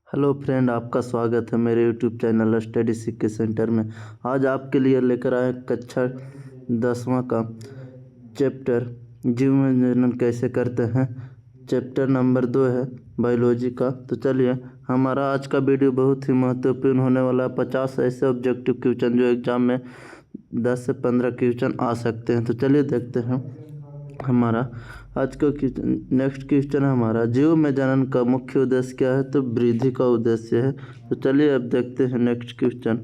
Hello friend, आपका स्वागत है मेरे यूट्यूब चैनल स्टडी सीखे सेंटर में। आज आपके लिए लेकर आए कक्षा 10वां का चैप्टर जीव में जनन कैसे करते हैं। चैप्टर नंबर 2 है बायोलॉजी का। तो चलिए, हमारा आज का वीडियो बहुत ही महत्वपूर्ण होने वाला है। 50 ऐसे ऑब्जेक्टिव क्वेश्चन जो एग्जाम में 10 से 15 क्वेश्चन आ सकते हैं। तो चलिए देखते हैं। हमारा आज का नेक्स्ट क्वेश्चन है हमारा, जीव में जनन का मुख्य उद्देश्य क्या है। तो वृद्धि का उद्देश्य है। तो चलिए अब देखते हैं नेक्स्ट क्वेश्चन।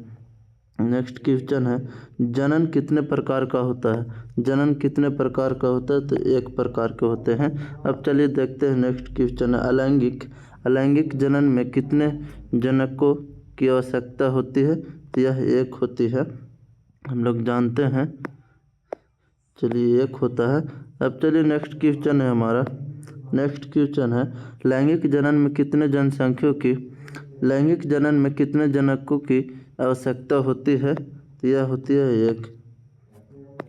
नेक्स्ट क्वेश्चन है, जनन कितने प्रकार का होता है। जनन कितने प्रकार का होता है। तो एक प्रकार के होते हैं। अब चलिए देखते हैं नेक्स्ट क्वेश्चन है, अलैंगिक। अलैंगिक जनन में कितने जनकों की आवश्यकता होती है। तो यह एक होती है, हम लोग जानते हैं। चलिए एक होता है। अब चलिए नेक्स्ट क्वेश्चन है हमारा। नेक्स्ट क्वेश्चन है, लैंगिक जनन में कितने जनसंख्यों की लैंगिक जनन में कितने जनकों की आवश्यकता होती है। तो यह होती है एक।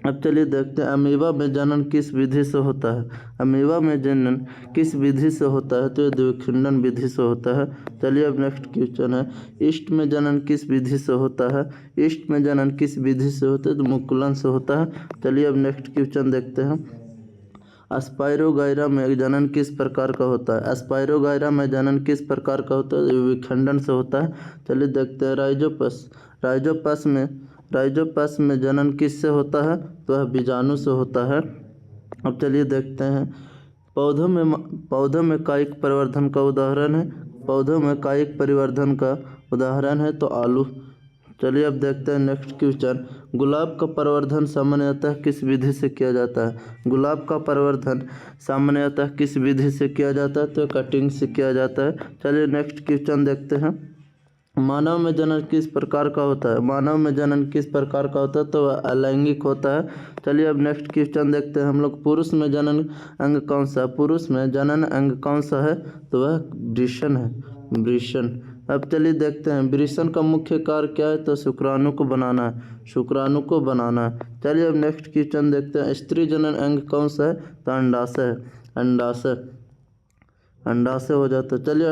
अब चलिए देखते हैं, अमीबा में जनन किस विधि से होता है। अमीबा में जनन किस विधि से होता है। तो यह द्विखंडन विधि से होता है। चलिए अब नेक्स्ट क्वेश्चन है, ईस्ट में जनन किस विधि से होता है। ईस्ट में जनन किस विधि से होता है। तो मुकुलन से होता है। चलिए अब नेक्स्ट क्वेश्चन देखते हैं, स्पाइरोगाइरा में जनन किस प्रकार का होता है। स्पाइरोगाइरा में जनन किस प्रकार का होता है। विखंडन से होता है। चलिए देखते हैं, राइजोपस में जनन किससे होता है। तो वह बीजाणु से होता है। अब चलिए देखते हैं, पौधों में कायिक परिवर्धन का उदाहरण है। पौधों में कायिक परिवर्धन का उदाहरण है तो आलू। चलिए अब देखते हैं नेक्स्ट क्वेश्चन, गुलाब का प्रवर्धन सामान्यतः किस विधि से किया जाता है। गुलाब का प्रवर्धन सामान्यतः किस विधि से किया जाता है। तो कटिंग से किया जाता है। चलिए नेक्स्ट क्वेश्चन देखते हैं, मानव में जनन किस प्रकार का होता है। मानव में जनन किस प्रकार का होता है। तो वह अलैंगिक होता है। चलिए अब नेक्स्ट क्वेश्चन देखते हैं हम लोग, पुरुष में जनन अंग कौन सा है। पुरुष में जनन अंग कौन सा है। तो वह वृषण है, वृषण। अब चलिए देखते हैं, वृषण का मुख्य कार्य क्या है। तो शुक्राणु को बनाना है, शुक्राणु को बनाना है। चलिए अब नेक्स्ट क्वेश्चन देखते हैं, स्त्री जनन अंग कौन सा है। तो अंडाशय है, अंडाशय, अंडाशय हो जाता है। चलिए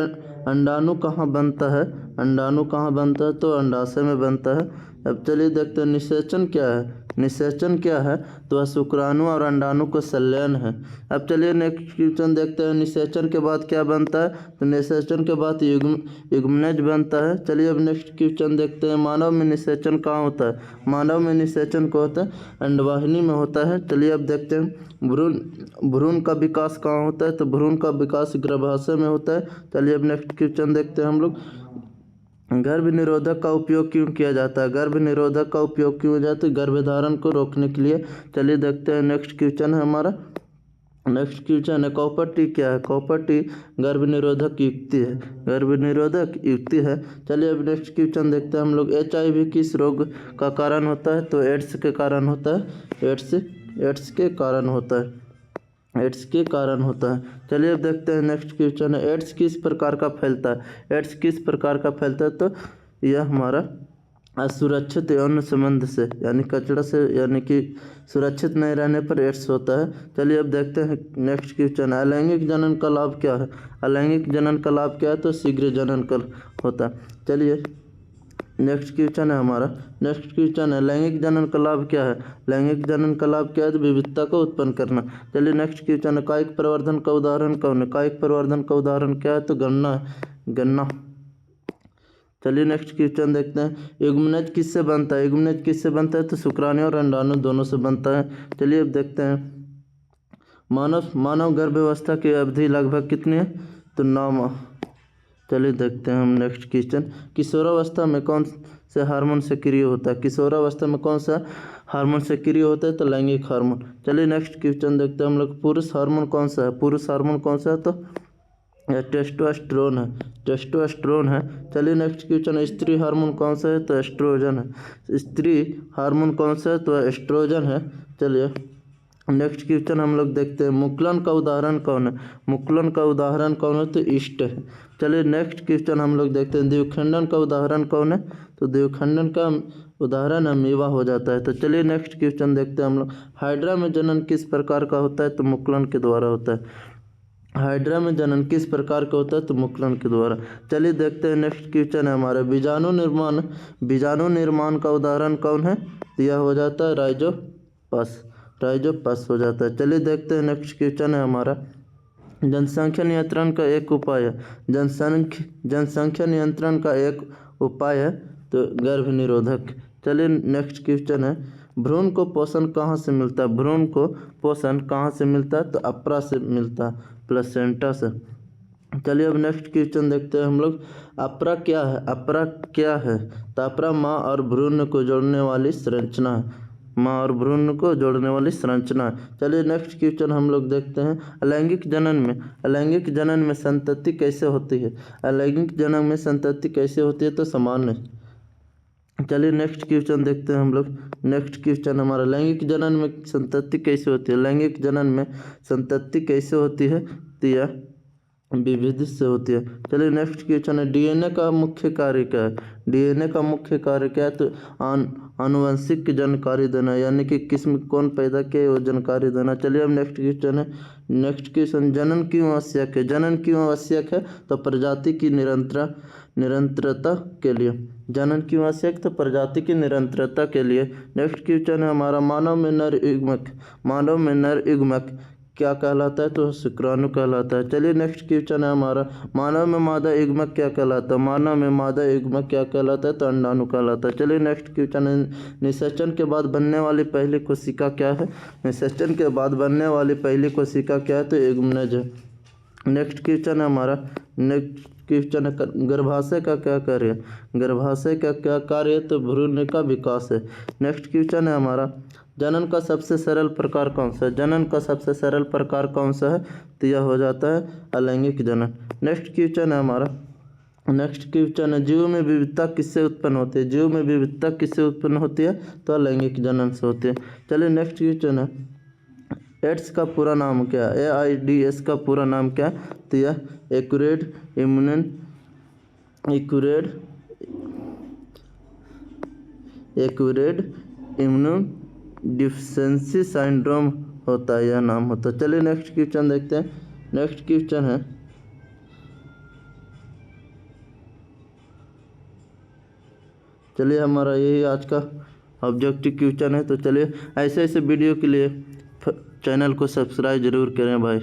अंडाणु कहाँ बनता है। अंडाणु कहाँ बनता है। तो अंडाशय में बनता है। अब चलिए देखते हैं, निषेचन क्या है। निषेचन क्या है। तो वह शुक्राणु और अंडाणु का संलयन है। अब चलिए नेक्स्ट क्वेश्चन देखते हैं, निषेचन के बाद क्या बनता है। तो निषेचन के बाद युग्मनज बनता है। चलिए अब नेक्स्ट क्वेश्चन देखते हैं, मानव में निषेचन कहाँ होता है। मानव में निषेचन को होता है अंडवाहिनी में होता है। चलिए अब देखते हैं, भ्रूण का विकास कहाँ होता है। तो भ्रूण का विकास गर्भाशय में होता है। चलिए अब नेक्स्ट क्वेश्चन देखते हैं हम लोग, गर्भ निरोधक का उपयोग क्यों किया जाता है। गर्भ निरोधक का उपयोग क्यों किया जाता है। गर्भधारण को रोकने के लिए। चलिए देखते हैं नेक्स्ट क्वेश्चन है हमारा। नेक्स्ट क्वेश्चन है, कॉपर टी क्या है। कॉपर टी गर्भ निरोधक युक्ति है, गर्भ निरोधक युक्ति है। चलिए अब नेक्स्ट क्वेश्चन देखते हैं हम लोग, HIV किस रोग का कारण होता है। तो एड्स के कारण होता है, एड्स के कारण होता है, एड्स के कारण होता है। चलिए अब देखते हैं नेक्स्ट क्वेश्चन है, एड्स किस प्रकार का फैलता है। एड्स किस प्रकार का फैलता है। तो यह हमारा असुरक्षित यौन संबंध से, यानी कचड़ा से, यानी कि सुरक्षित नहीं रहने पर एड्स होता है। चलिए अब देखते हैं नेक्स्ट क्वेश्चन, अलैंगिक जनन का लाभ क्या है। अलैंगिक जनन का लाभ क्या है। तो शीघ्र जनन का होता है। चलिए नेक्स्ट क्वेश्चन है हमारा। नेक्स्ट क्वेश्चन है, लैंगिक जनन का लाभ क्या है। लैंगिक जनन का लाभ क्या है। तो विविधता को उत्पन्न करना। चलिए नेक्स्ट क्वेश्चन है, कायिक परिवर्धन का उदाहरण कौन है। कायिक परिवर्धन का उदाहरण क्या है। तो गन्ना। चलिए नेक्स्ट क्वेश्चन देखते हैं, युग्मनज किससे बनता है। युग्मनज किससे बनता है। तो शुक्राणु और अंडाणु दोनों से बनता है। चलिए अब देखते हैं, मानव गर्भावस्था की अवधि लगभग कितनी है। तो 9 माह। चलिए देखते हैं हम नेक्स्ट क्वेश्चन, किशोरावस्था में कौन से हार्मोन सक्रिय होता है। किशोरावस्था में कौन सा हार्मोन सक्रिय होता है। तो लैंगिक हार्मोन। चलिए नेक्स्ट क्वेश्चन देखते हैं हम लोग, पुरुष हार्मोन कौन सा है। पुरुष हार्मोन कौन सा है। तो टेस्टोस्टेरोन है, टेस्टोस्टेरोन है। चलिए नेक्स्ट क्वेश्चन, स्त्री हार्मोन कौन सा है। तो एस्ट्रोजन है, स्त्री हार्मोन कौन सा है। तो एस्ट्रोजन है। चलिए नेक्स्ट क्वेश्चन हम लोग देखते हैं, मुकुलन का उदाहरण कौन है। मुकुलन का उदाहरण कौन है। तो ईस्ट है। चलिए नेक्स्ट क्वेश्चन हम लोग देखते हैं, द्विखंडन का उदाहरण कौन है। तो द्विखंडन का उदाहरण अमीबा हो जाता है। तो चलिए नेक्स्ट क्वेश्चन देखते हैं हम लोग, हाइड्रा में जनन किस प्रकार का होता है। तो मुकुलन के द्वारा होता है। हाइड्रा में जनन किस प्रकार का होता है? तो मुकुलन के द्वारा। चलिए देखते हैं नेक्स्ट क्वेश्चन है हमारा बीजाणु निर्माण का उदाहरण कौन है? तो यह हो जाता है राइजोपस हो जाता है। चलिए देखते हैं नेक्स्ट क्वेश्चन है हमारा जनसंख्या नियंत्रण का एक उपाय है। जनसंख्या नियंत्रण का एक उपाय है तो गर्भ निरोधक। चलिए नेक्स्ट क्वेश्चन है भ्रूण को पोषण कहाँ से मिलता है? भ्रूण को पोषण कहाँ से मिलता है? तो अप्रा से मिलता है, प्लेसेंटा से। चलिए अब नेक्स्ट क्वेश्चन देखते हैं हम लोग अप्रा क्या है? अप्रा क्या है? तो अप्रा माँ और भ्रूण को जोड़ने वाली संरचना है। माँ और भ्रूण को जोड़ने वाली संरचना है। चलिए नेक्स्ट क्वेश्चन हम लोग देखते हैं अलैंगिक जनन में संतति कैसे होती है? अलैंगिक जनन में संतति कैसे होती है? तो सामान्य। चलिए नेक्स्ट क्वेश्चन देखते हैं हम लोग। नेक्स्ट क्वेश्चन हमारा लैंगिक जनन में संतति कैसे होती है? लैंगिक जनन में संतति कैसे होती है? तो यह विभेद से होती है। चलिए नेक्स्ट क्वेश्चन है डीएनए का मुख्य कार्य क्या है? डीएनए का मुख्य कार्य क्या है? तो आनुवंशिक जानकारी देना, यानी कि किस्म कौन पैदा किया वो जानकारी देना। चलिए अब नेक्स्ट क्वेश्चन है नेक्स्ट क्वेश्चन जनन क्यों आवश्यक है? जनन क्यों आवश्यक है? तो प्रजाति की निरंतरता के लिए। जनन क्यों आवश्यक? तो प्रजाति की निरंतरता के लिए। नेक्स्ट क्वेश्चन है हमारा मानव में नर युग्मक क्या कहलाता है? तो शुक्राणु कहलाता है। चलिए नेक्स्ट क्वेश्चन है हमारा मानव में मादा युग्मक क्या कहलाता है? मानव में मादा युग्मक क्या कहलाता है? तो अंडाणु कहलाता है। चलिए नेक्स्ट क्वेश्चन है निषेचन के बाद बनने वाली पहली कोशिका क्या है? निषेचन के बाद बनने वाली पहली कोशिका क्या है? तो युग्मनज है। नेक्स्ट क्वेश्चन है हमारा नेक्स्ट क्वेश्चन है गर्भाशय का क्या कार्य? गर्भाशय का क्या कार्य? तो भ्रूण का विकास है। नेक्स्ट क्वेश्चन है हमारा जनन का सबसे सरल प्रकार कौन सा है? जनन का सबसे सरल प्रकार कौन सा है? तो यह हो जाता है अलैंगिक जनन। नेक्स्ट क्वेश्चन है हमारा नेक्स्ट क्वेश्चन है जीव में विविधता किससे उत्पन्न होती है? जीव में विविधता किससे उत्पन्न होती है? तो अलैंगिक जनन से होती है। चलिए नेक्स्ट क्वेश्चन है एड्स का पूरा नाम क्या है? AIDS का पूरा नाम क्या है? तो यह एक्यूरेट इम्यून डिफिशिएंसी सिंड्रोम होता है, यह नाम होता है। चलिए नेक्स्ट क्वेश्चन देखते हैं। नेक्स्ट क्वेश्चन है चलिए हमारा यही आज का ऑब्जेक्टिव क्वेश्चन है। तो चलिए ऐसे वीडियो के लिए चैनल को सब्सक्राइब जरूर करें भाई।